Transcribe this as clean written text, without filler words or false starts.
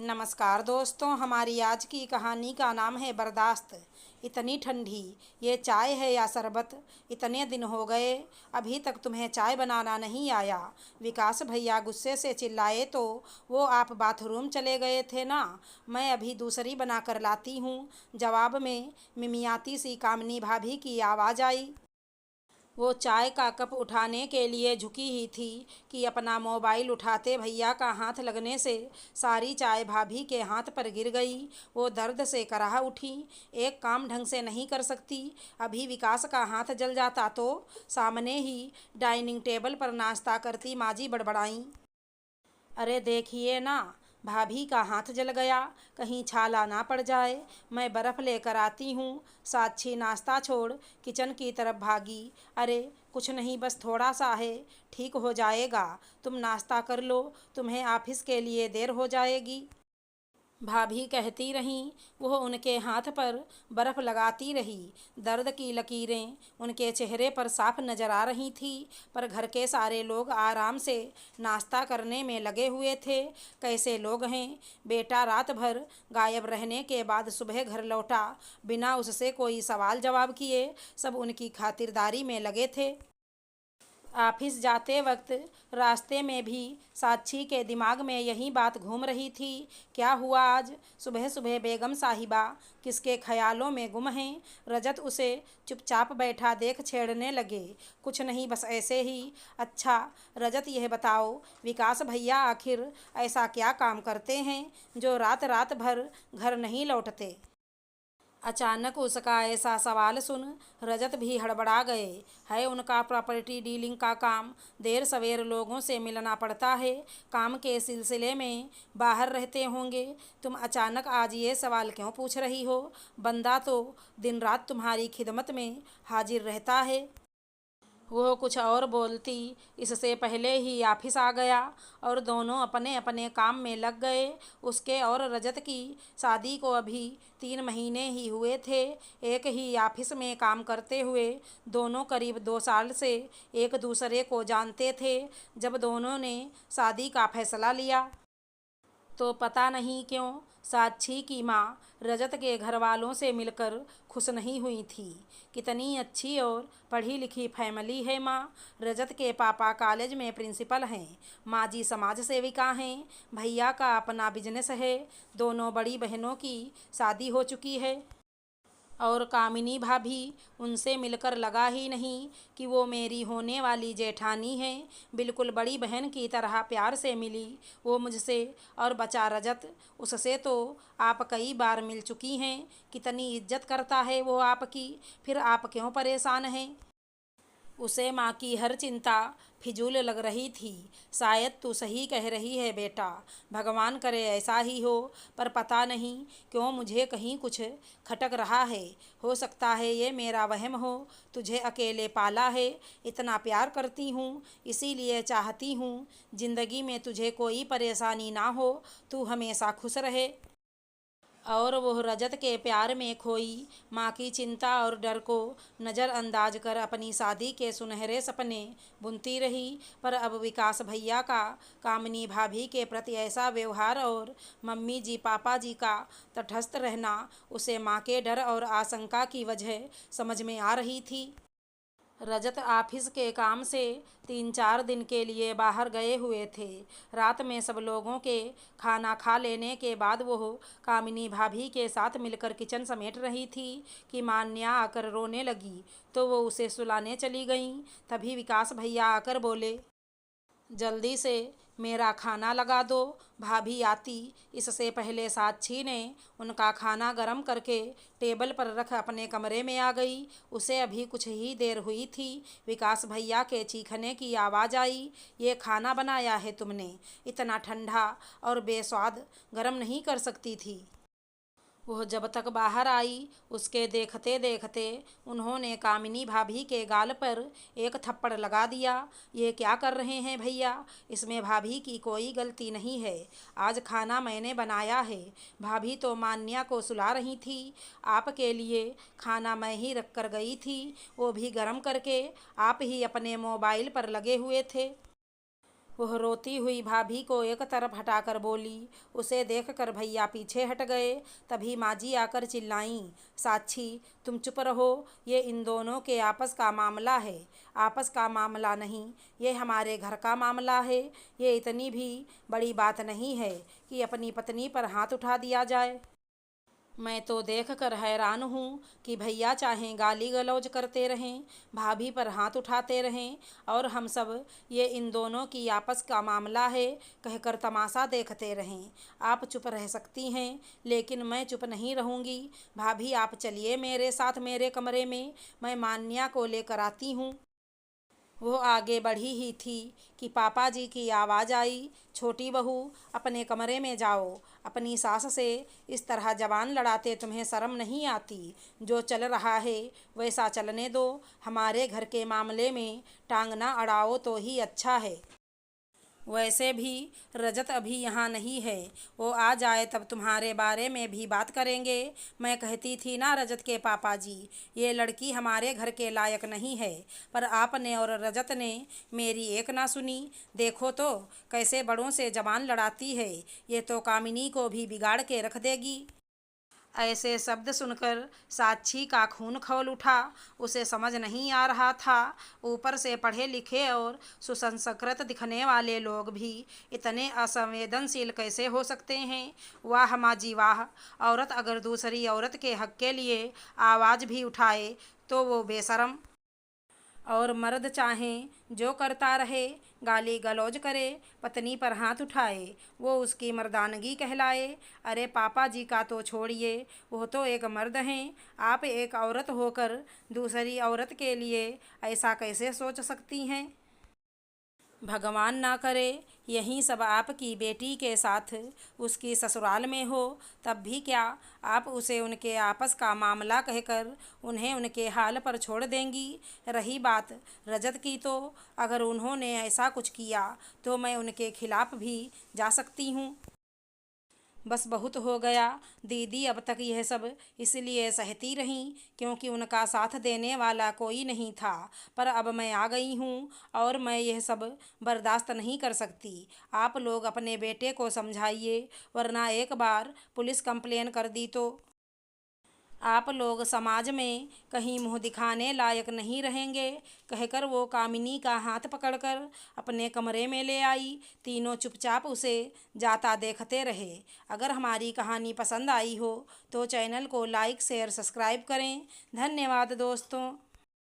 नमस्कार दोस्तों, हमारी आज की कहानी का नाम है बर्दाश्त। इतनी ठंडी, ये चाय है या शरबत? इतने दिन हो गए, अभी तक तुम्हें चाय बनाना नहीं आया। विकास भैया गुस्से से चिल्लाए तो वो आप बाथरूम चले गए थे ना, मैं अभी दूसरी बना कर लाती हूँ। जवाब में मिमियाती सी कामनी भाभी की आवाज़ आई। वो चाय का कप उठाने के लिए झुकी ही थी कि अपना मोबाइल उठाते भैया का हाथ लगने से सारी चाय भाभी के हाथ पर गिर गई। वो दर्द से कराह उठी। एक काम ढंग से नहीं कर सकती, अभी विकास का हाथ जल जाता तो। सामने ही डाइनिंग टेबल पर नाश्ता करती माजी बड़बड़ाई। अरे देखिए ना, भाभी का हाथ जल गया, कहीं छाला ना पड़ जाए। मैं बर्फ़ लेकर आती हूँ। साक्षी नाश्ता छोड़ किचन की तरफ भागी। अरे कुछ नहीं, बस थोड़ा सा है, ठीक हो जाएगा। तुम नाश्ता कर लो, तुम्हें ऑफिस के लिए देर हो जाएगी। भाभी कहती रहीं। वह उनके हाथ पर बर्फ़ लगाती रही। दर्द की लकीरें उनके चेहरे पर साफ नज़र आ रही थी। पर घर के सारे लोग आराम से नाश्ता करने में लगे हुए थे। कैसे लोग हैं? बेटा रात भर गायब रहने के बाद सुबह घर लौटा, बिना उससे कोई सवाल जवाब किए। सब उनकी खातिरदारी में लगे थे। ऑफिस जाते वक्त रास्ते में भी साक्षी के दिमाग में यही बात घूम रही थी। क्या हुआ आज सुबह सुबह बेगम साहिबा किसके ख्यालों में गुम हैं? रजत उसे चुपचाप बैठा देख छेड़ने लगे। कुछ नहीं, बस ऐसे ही। अच्छा रजत, यह बताओ, विकास भैया आखिर ऐसा क्या काम करते हैं जो रात रात भर घर नहीं लौटते? अचानक उसका ऐसा सवाल सुन रजत भी हड़बड़ा गए। है उनका प्रॉपर्टी डीलिंग का काम, देर सवेर लोगों से मिलना पड़ता है, काम के सिलसिले में बाहर रहते होंगे। तुम अचानक आज ये सवाल क्यों पूछ रही हो? बंदा तो दिन रात तुम्हारी खिदमत में हाजिर रहता है। वह कुछ और बोलती, इससे पहले ही ऑफिस आ गया और दोनों अपने अपने काम में लग गए। उसके और रजत की शादी को अभी 3 महीने ही हुए थे। एक ही ऑफिस में काम करते हुए दोनों करीब 2 साल से एक दूसरे को जानते थे। जब दोनों ने शादी का फैसला लिया तो पता नहीं क्यों साक्षी की माँ रजत के घर वालों से मिलकर खुश नहीं हुई थी। कितनी अच्छी और पढ़ी लिखी फैमिली है माँ। रजत के पापा कॉलेज में प्रिंसिपल हैं, माँ जी समाज सेविका हैं, भैया का अपना बिजनेस है, दोनों बड़ी बहनों की शादी हो चुकी है। और कामिनी भाभी उनसे मिलकर लगा ही नहीं कि वो मेरी होने वाली जेठानी है। बिल्कुल बड़ी बहन की तरह प्यार से मिली वो मुझसे। और बचा रजत, उससे तो आप कई बार मिल चुकी हैं। कितनी इज्जत करता है वो आपकी, फिर आप क्यों परेशान हैं? उसे माँ की हर चिंता फिजूल लग रही थी। शायद तू सही कह रही है बेटा, भगवान करे ऐसा ही हो। पर पता नहीं क्यों मुझे कहीं कुछ खटक रहा है। हो सकता है ये मेरा वहम हो। तुझे अकेले पाला है, इतना प्यार करती हूँ, इसीलिए चाहती हूँ जिंदगी में तुझे कोई परेशानी ना हो, तू हमेशा खुश रहे। और वह रजत के प्यार में खोई माँ की चिंता और डर को नज़रअंदाज कर अपनी शादी के सुनहरे सपने बुनती रही। पर अब विकास भैया का कामिनी भाभी के प्रति ऐसा व्यवहार और मम्मी जी पापा जी का तटस्थ रहना उसे माँ के डर और आशंका की वजह समझ में आ रही थी। रजत ऑफिस के काम से 3-4 दिन के लिए बाहर गए हुए थे। रात में सब लोगों के खाना खा लेने के बाद वो कामिनी भाभी के साथ मिलकर किचन समेट रही थी कि मान्या आकर रोने लगी तो वो उसे सुलाने चली गईं। तभी विकास भैया आकर बोले, जल्दी से मेरा खाना लगा दो। भाभी आती इससे पहले साक्षी ने उनका खाना गरम करके टेबल पर रख अपने कमरे में आ गई। उसे अभी कुछ ही देर हुई थी, विकास भैया के चीखने की आवाज़ आई, ये खाना बनाया है तुमने? इतना ठंडा और बेस्वाद गरम नहीं कर सकती थी? वह जब तक बाहर आई उसके देखते देखते उन्होंने कामिनी भाभी के गाल पर एक थप्पड़ लगा दिया। ये क्या कर रहे हैं भैया, इसमें भाभी की कोई गलती नहीं है। आज खाना मैंने बनाया है। भाभी तो मान्या को सुला रही थी, आपके लिए खाना मैं ही रख कर गई थी, वो भी गर्म करके। आप ही अपने मोबाइल पर लगे हुए थे। वह रोती हुई भाभी को एक तरफ हटाकर बोली। उसे देखकर भैया पीछे हट गए। तभी माँ जी आकर चिल्लाईं, साक्षी तुम चुप रहो, ये इन दोनों के आपस का मामला है। आपस का मामला नहीं, ये हमारे घर का मामला है। ये इतनी भी बड़ी बात नहीं है कि अपनी पत्नी पर हाथ उठा दिया जाए। मैं तो देख कर हैरान हूँ कि भैया चाहें गाली गलौज करते रहें, भाभी पर हाथ उठाते रहें और हम सब ये इन दोनों की आपस का मामला है कहकर तमाशा देखते रहें। आप चुप रह सकती हैं, लेकिन मैं चुप नहीं रहूँगी। भाभी आप चलिए मेरे साथ मेरे कमरे में, मैं मान्या को लेकर आती हूँ। वो आगे बढ़ी ही थी कि पापा जी की आवाज़ आई, छोटी बहू अपने कमरे में जाओ। अपनी सास से इस तरह जबान लड़ाते तुम्हें शर्म नहीं आती? जो चल रहा है वैसा चलने दो, हमारे घर के मामले में टांग ना अड़ाओ तो ही अच्छा है। वैसे भी रजत अभी यहाँ नहीं है, वो आ जाए तब तुम्हारे बारे में भी बात करेंगे। मैं कहती थी ना रजत के पापा जी, ये लड़की हमारे घर के लायक नहीं है, पर आपने और रजत ने मेरी एक ना सुनी। देखो तो कैसे बड़ों से जबान लड़ाती है, ये तो कामिनी को भी बिगाड़ के रख देगी। ऐसे शब्द सुनकर साक्षी का खून खौल उठा। उसे समझ नहीं आ रहा था, ऊपर से पढ़े लिखे और सुसंस्कृत दिखने वाले लोग भी इतने असंवेदनशील कैसे हो सकते हैं। वाह माँ जी वाह, औरत अगर दूसरी औरत के हक के लिए आवाज़ भी उठाए तो वो बेशरम। और मर्द चाहें जो करता रहे, गाली गलौज करे, पत्नी पर हाथ उठाए, वो उसकी मर्दानगी कहलाए। अरे पापा जी का तो छोड़िए, वो तो एक मर्द हैं। आप एक औरत होकर दूसरी औरत के लिए ऐसा कैसे सोच सकती हैं? भगवान ना करे यही सब आपकी बेटी के साथ उसकी ससुराल में हो, तब भी क्या आप उसे उनके आपस का मामला कहकर उन्हें उनके हाल पर छोड़ देंगी? रही बात रजत की, तो अगर उन्होंने ऐसा कुछ किया तो मैं उनके खिलाफ भी जा सकती हूँ। बस बहुत हो गया। दीदी अब तक यह सब इसलिए सहती रहीं क्योंकि उनका साथ देने वाला कोई नहीं था, पर अब मैं आ गई हूँ और मैं यह सब बर्दाश्त नहीं कर सकती। आप लोग अपने बेटे को समझाइए, वरना एक बार पुलिस कंप्लेन कर दी तो आप लोग समाज में कहीं मुंह दिखाने लायक नहीं रहेंगे, कहकर वो कामिनी का हाथ पकड़कर अपने कमरे में ले आई। तीनों चुपचाप उसे जाता देखते रहे। अगर हमारी कहानी पसंद आई हो तो चैनल को लाइक शेयर सब्सक्राइब करें। धन्यवाद दोस्तों।